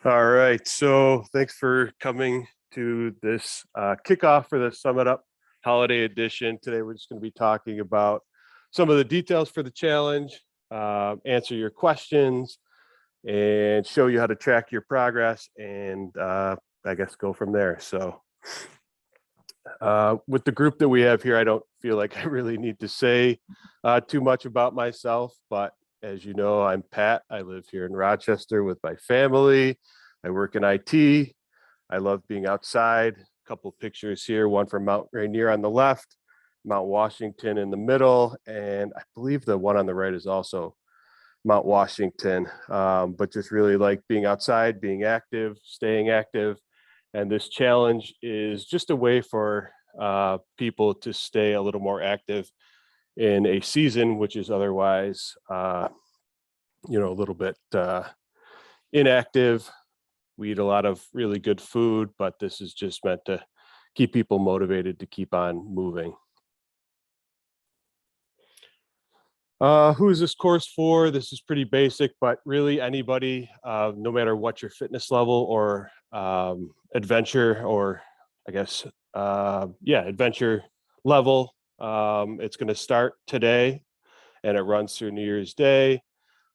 All right, so thanks for coming to this kickoff for the Summit Up Holiday Edition. Today, we're just going to be talking about some of the details for the challenge, answer your questions, and show you how to track your progress, and I guess go from there. So, with the group that we have here, I don't feel like I really need to say too much about myself, but as you know, I'm Pat. I live here in Rochester with my family. I work in IT. I love being outside. A couple of pictures here, one from Mount Rainier on the left, Mount Washington in the middle, and I believe the one on the right is also Mount Washington. But just really like being outside, being active, staying active. And this challenge is just a way for people to stay a little more active in a season, which is otherwise, a little bit inactive. We eat a lot of really good food, but this is just meant to keep people motivated to keep on moving. Who is this course for? This is pretty basic, but really anybody, no matter what your fitness level or adventure, or I guess, adventure level. It's going to start today and it runs through New Year's Day.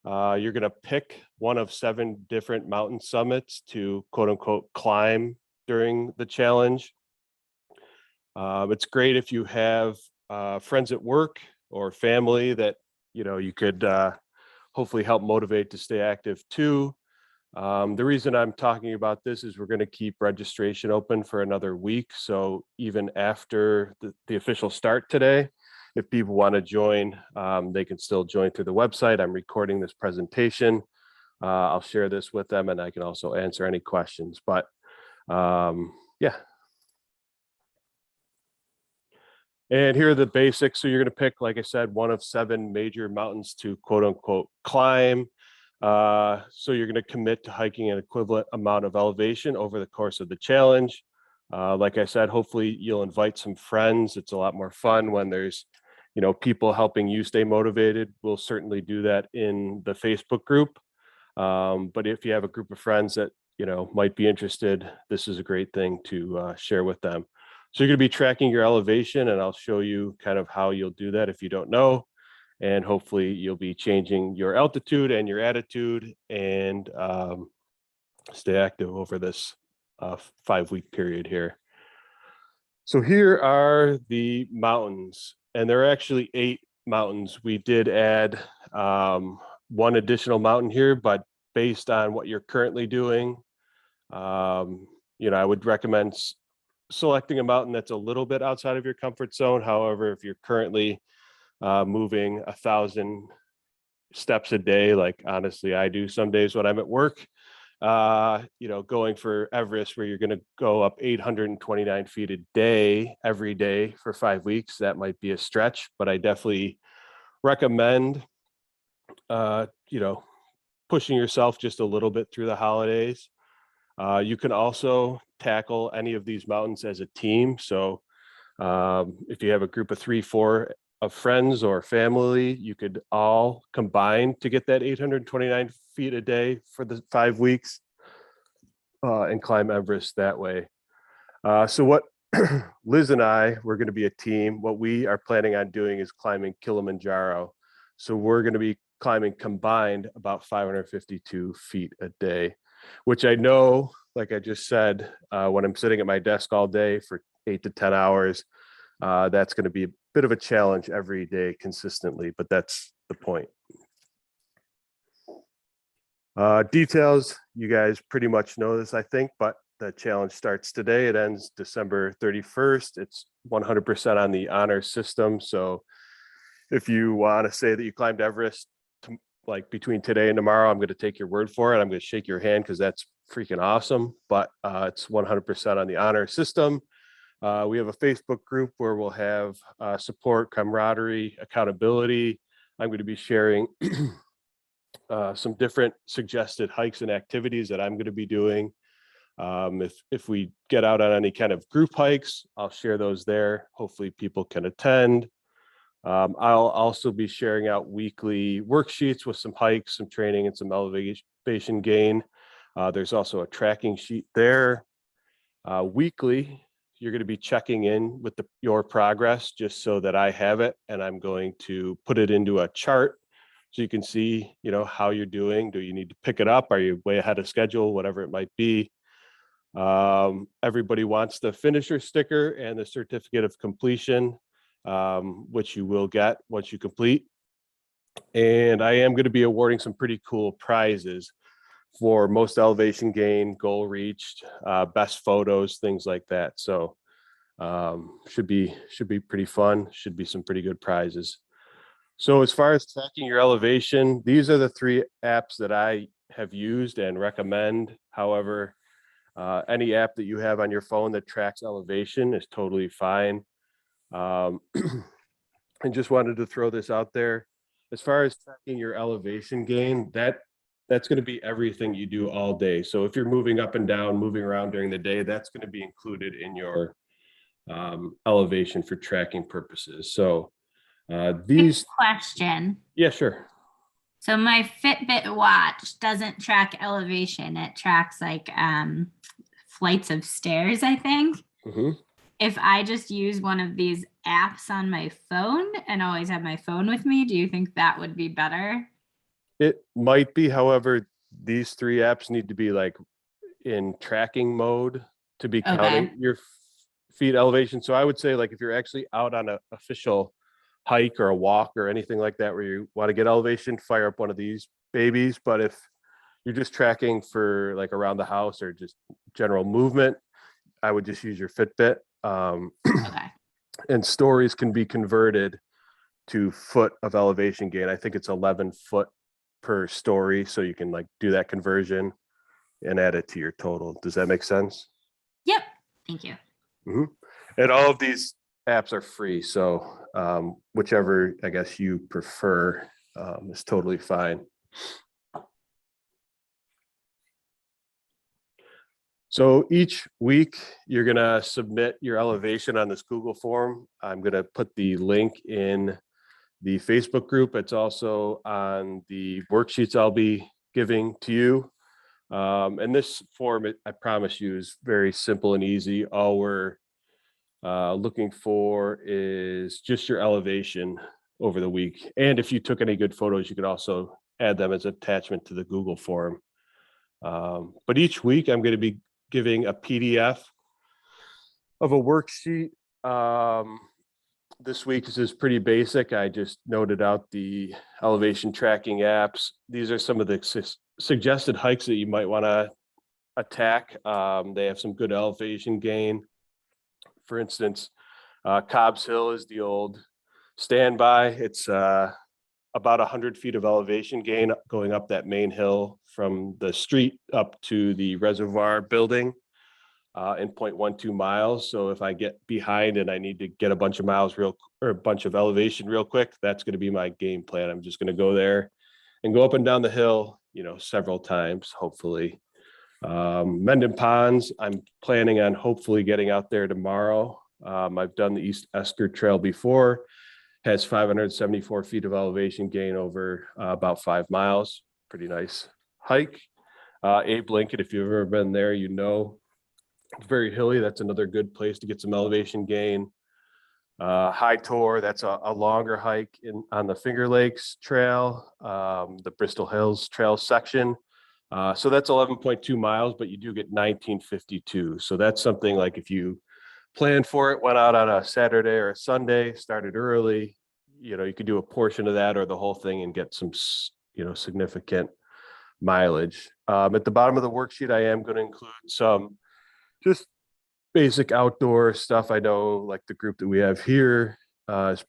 You're going to pick one of 7 different mountain summits to quote unquote climb during the challenge. It's great if you have friends at work or family that you could hopefully help motivate to stay active too. The reason I'm talking about this is we're going to keep registration open for another week. So even after the official start today, if people want to join, they can still join through the website. I'm recording this presentation. I'll share this with them and I can also answer any questions. But yeah. And here are the basics. So you're going to pick, like I said, one of 7 major mountains to quote unquote climb. So you're going to commit to hiking an equivalent amount of elevation over the course of the challenge. Like I said, hopefully you'll invite some friends. It's a lot more fun when there's, people helping you stay motivated. We'll certainly do that in the Facebook group. But if you have a group of friends that, might be interested, this is a great thing to share with them. So you're going to be tracking your elevation, and I'll show you kind of how you'll do that if you don't know. And hopefully you'll be changing your altitude and your attitude and stay active over this 5-week period here. So here are the mountains, and there are actually 8 mountains. We did add one additional mountain here, but based on what you're currently doing, I would recommend selecting a mountain that's a little bit outside of your comfort zone. However, if you're currently moving 1,000 steps a day, like honestly I do some days when I'm at work, going for Everest where you're going to go up 829 feet a day every day for 5 weeks, that might be a stretch, but I definitely recommend pushing yourself just a little bit through the holidays. You can also tackle any of these mountains as a team. So if you have a group of 3, 4 of friends or family, you could all combine to get that 829 feet a day for the 5 weeks and climb Everest that way. So what Liz and I, we're going to be a team. What we are planning on doing is climbing Kilimanjaro. So we're going to be climbing combined about 552 feet a day, which I know, like I just said, when I'm sitting at my desk all day for 8 to 10 hours, that's going to be a bit of a challenge every day consistently, but that's the point. Details, you guys pretty much know this, I think, but the challenge starts today. It ends December 31st. It's 100% on the honor system. So if you want to say that you climbed Everest like between today and tomorrow, I'm going to take your word for it. I'm going to shake your hand because that's freaking awesome, but it's 100% on the honor system. We have a Facebook group where we'll have support, camaraderie, accountability. I'm going to be sharing some different suggested hikes and activities that I'm going to be doing. If we get out on any kind of group hikes, I'll share those there. Hopefully people can attend. I'll also be sharing out weekly worksheets with some hikes, some training, and some elevation gain. There's also a tracking sheet there. Weekly, you're going to be checking in with your progress just so that I have it, and I'm going to put it into a chart so you can see, how you're doing. Do you need to pick it up? Are you way ahead of schedule? Whatever it might be. Everybody wants the finisher sticker and the certificate of completion, which you will get once you complete. And I am going to be awarding some pretty cool prizes for most elevation gain, goal reached, best photos, things like that. So should be pretty fun. Should be some pretty good prizes. So as far as tracking your elevation, these are the 3 apps that I have used and recommend. However, any app that you have on your phone that tracks elevation is totally fine. And just wanted to throw this out there. As far as tracking your elevation gain, that's going to be everything you do all day. So if you're moving up and down, moving around during the day, that's going to be included in your elevation for tracking purposes. So these question. Yeah, sure. So my Fitbit watch doesn't track elevation. It tracks like flights of stairs, I think. Mm-hmm. If I just use one of these apps on my phone and always have my phone with me, do you think that would be better? It might be. However, these 3 apps need to be like in tracking mode to be counting your feet elevation. So I would say, like, if you're actually out on an official hike or a walk or anything like that where you want to get elevation, fire up one of these babies. But if you're just tracking for like around the house or just general movement, I would just use your Fitbit. And stories can be converted to foot of elevation gain. I think it's 11 foot per story. So you can like do that conversion and add it to your total. Does that make sense? Yep. Thank you. Mm-hmm. And all of these apps are free. So whichever, I guess, you prefer is totally fine. So each week you're going to submit your elevation on this Google form. I'm going to put the link in the Facebook group. It's also on the worksheets I'll be giving to you. And this form, I promise you, is very simple and easy. All we're looking for is just your elevation over the week. And if you took any good photos, you could also add them as attachment to the Google form. But each week I'm going to be giving a PDF of a worksheet. This week is pretty basic. I just noted out the elevation tracking apps. These are some of the suggested hikes that you might want to attack. They have some good elevation gain. For instance, Cobb's Hill is the old standby. It's about 100 feet of elevation gain going up that main hill from the street up to the reservoir building in 0.12 miles. So if I get behind and I need to get a bunch of miles a bunch of elevation real quick, that's going to be my game plan. I'm just going to go there and go up and down the hill, several times, hopefully. Mendon Ponds, I'm planning on hopefully getting out there tomorrow. I've done the East Esker Trail before, has 574 feet of elevation gain over about 5 miles. Pretty nice hike. Abe Lincoln, if you've ever been there, it's very hilly. That's another good place to get some elevation gain. High Tor, that's a longer hike on the Finger Lakes Trail, the Bristol Hills Trail section. So that's 11.2 miles, but you do get 1952. So that's something like if you plan for it, went out on a Saturday or a Sunday, started early, you could do a portion of that or the whole thing and get some, significant mileage. At the bottom of the worksheet, I am going to include some just basic outdoor stuff. I know like the group that we have here is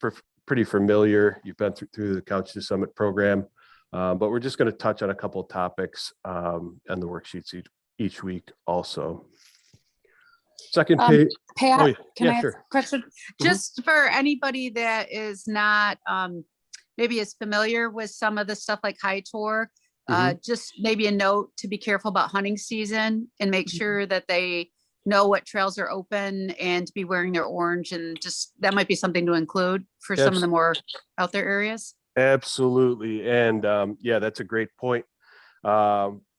pretty familiar. You've been through the Couch to Summit program. But we're just going to touch on a couple of topics and the worksheets each week also. Second page. Pat, can I ask sure. a question? Just for anybody that is not maybe is familiar with some of the stuff like High Tour, just maybe a note to be careful about hunting season and make sure that they know what trails are open and to be wearing their orange, and just that might be something to include for some of the more out there areas. Absolutely. And that's a great point.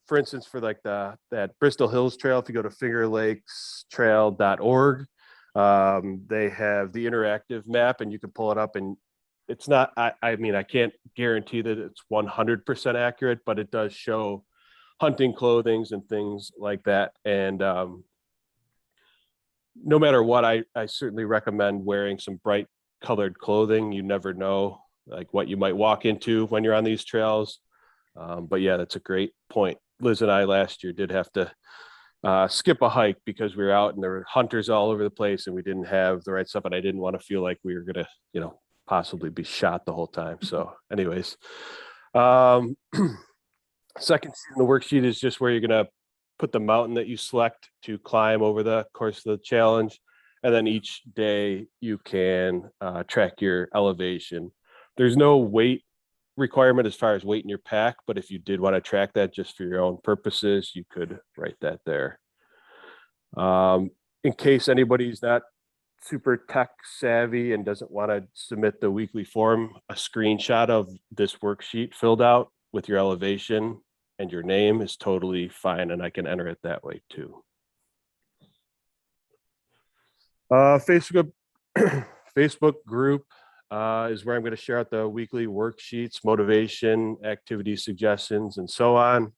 for instance, for like that Bristol Hills Trail, if you go to fingerlakestrail.org, they have the interactive map and you can pull it up, and it's not, I mean, I can't guarantee that it's 100% accurate, but it does show hunting clothings and things like that. And no matter what, I certainly recommend wearing some bright colored clothing. You never know like what you might walk into when you're on these trails. But yeah, that's a great point. Liz and I last year did have to skip a hike because we were out and there were hunters all over the place and we didn't have the right stuff. And I didn't want to feel like we were going to, possibly be shot the whole time. So anyways, second sheet in the worksheet is just where you're going to put the mountain that you select to climb over the course of the challenge. And then each day you can track your elevation. There's no weight requirement as far as weight in your pack, but if you did want to track that just for your own purposes, you could write that there. In case anybody's not super tech savvy and doesn't want to submit the weekly form, a screenshot of this worksheet filled out with your elevation and your name is totally fine, and I can enter it that way too. Facebook group is where I'm going to share out the weekly worksheets, motivation, activity suggestions, and so on.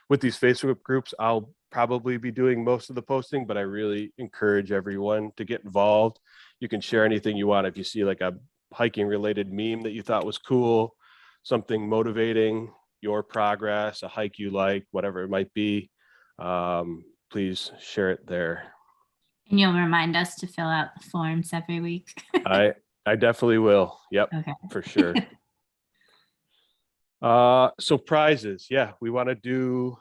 With these Facebook groups, I'll probably be doing most of the posting, but I really encourage everyone to get involved. You can share anything you want. If you see like a hiking related meme that you thought was cool, something motivating your progress, a hike you like, whatever it might be, please share it there. And you'll remind us to fill out the forms every week. I definitely will. Yep, Okay. for sure. So prizes, yeah, we want to do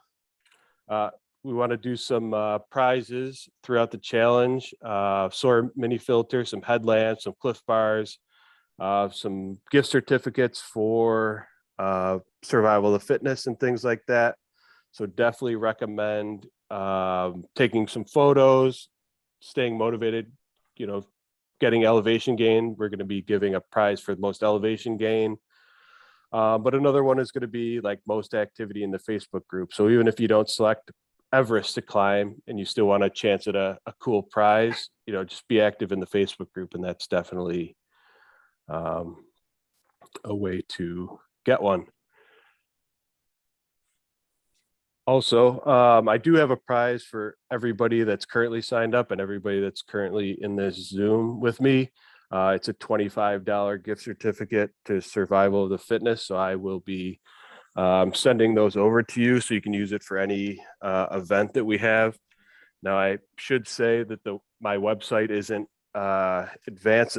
some prizes throughout the challenge. Soar mini filter, some headlamps, some Cliff Bars, some gift certificates for survival of fitness and things like that. So definitely recommend taking some photos, staying motivated, getting elevation gain. We're going to be giving a prize for the most elevation gain. But another one is going to be like most activity in the Facebook group. So even if you don't select Everest to climb and you still want a chance at a cool prize, just be active in the Facebook group. And that's definitely a way to get one. Also, I do have a prize for everybody that's currently signed up and everybody that's currently in this Zoom with me. It's a $25 gift certificate to Survival of the Fitness. So I will be sending those over to you so you can use it for any event that we have. Now, I should say that my website isn't advanced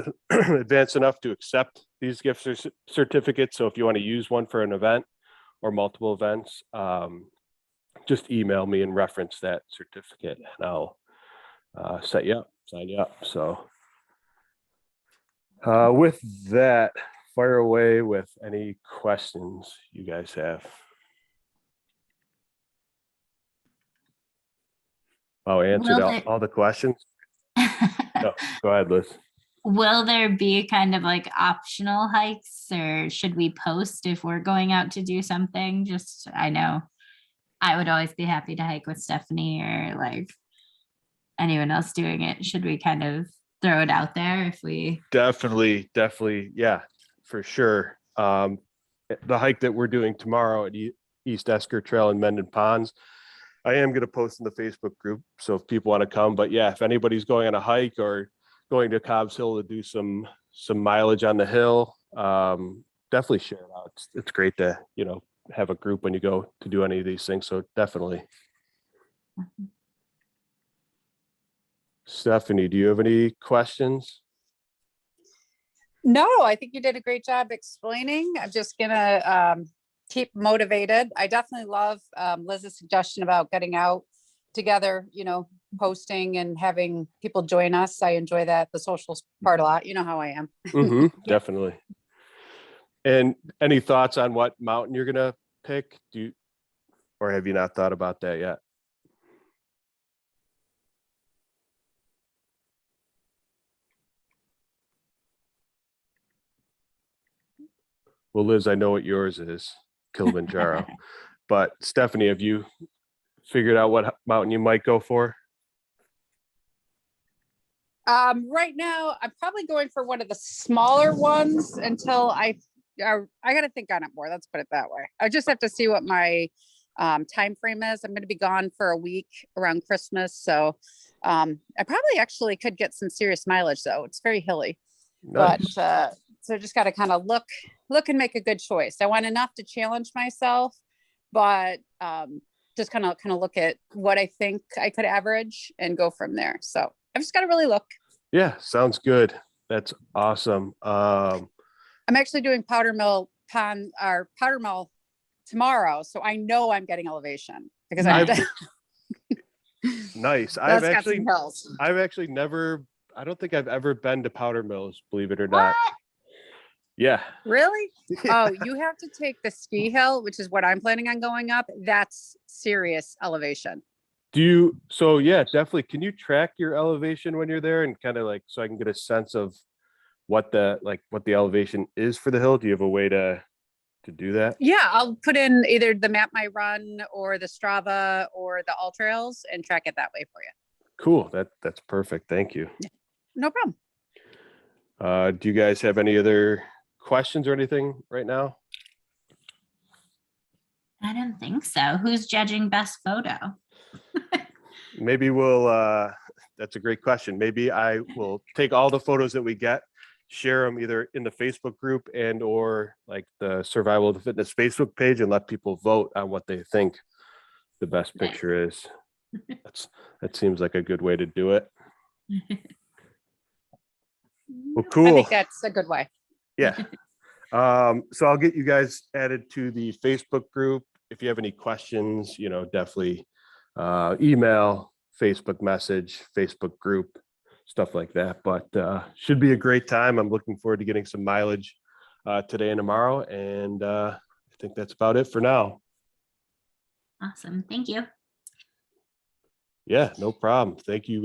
enough to accept these gift certificates. So if you want to use one for an event or multiple events, just email me and reference that certificate and I'll sign you up. So with that, fire away with any questions you guys have. Oh, I answered all the questions. No, go ahead, Liz. Will there be kind of like optional hikes, or should we post if we're going out to do something? Just, I know I would always be happy to hike with Stephanie or like anyone else doing it. Should we kind of throw it out there if we? Definitely. Yeah, for sure. The hike that we're doing tomorrow at East Esker Trail in Mendon Ponds, I am going to post in the Facebook group. So if people want to come, but yeah, if anybody's going on a hike or going to Cobb's Hill to do some mileage on the hill, definitely share it out. It's great to, have a group when you go to do any of these things. So definitely. Stephanie, do you have any questions? No, I think you did a great job explaining. I'm just gonna keep motivated. I definitely love Liz's suggestion about getting out together, posting and having people join us. I enjoy that, the social part a lot. You know how I am. Definitely. And any thoughts on what mountain you're gonna pick? Or have you not thought about that yet? Well, Liz, I know what yours is, Kilimanjaro. But Stephanie, have you figured out what mountain you might go for? Right now, I'm probably going for one of the smaller ones until I got to think on it more. Let's put it that way. I just have to see what my time frame is. I'm going to be gone for a week around Christmas, so I probably actually could get some serious mileage though. It's very hilly, Nice. but so just got to kind of look and make a good choice. I want enough to challenge myself, but just kind of look at what I think I could average and go from there. So I've just got to really look. Yeah, sounds good. That's awesome. I'm actually doing powder mill tomorrow, so I know I'm getting elevation because I'm Nice. Nice. that's got some hills. I've actually never, I don't think I've ever been to Powder Mills, believe it or What? not. Yeah. Really? Oh, you have to take the ski hill, which is what I'm planning on going up. That's serious elevation. So yeah, definitely. Can you track your elevation when you're there and kind of like, so I can get a sense of what the elevation is for the hill? Do you have a way to do that? Yeah, I'll put in either the Map My Run or the Strava or the All Trails and track it that way for you. Cool. That's perfect. Thank you. No problem. Do you guys have any other questions or anything right now? I don't think so. Who's judging best photo? Maybe we'll, that's a great question. Maybe I will take all the photos that we get, share them either in the Facebook group and or like the Survival of the Fitness Facebook page and let people vote on what they think the best Nice. picture is. That seems like a good way to do it. Well, I cool. think that's a good way. Yeah. So I'll get you guys added to the Facebook group. If you have any questions, definitely email, Facebook message, Facebook group, stuff like that. But should be a great time. I'm looking forward to getting some mileage today and tomorrow. And I think that's about it for now. Awesome. Thank you. Yeah, no problem. Thank you.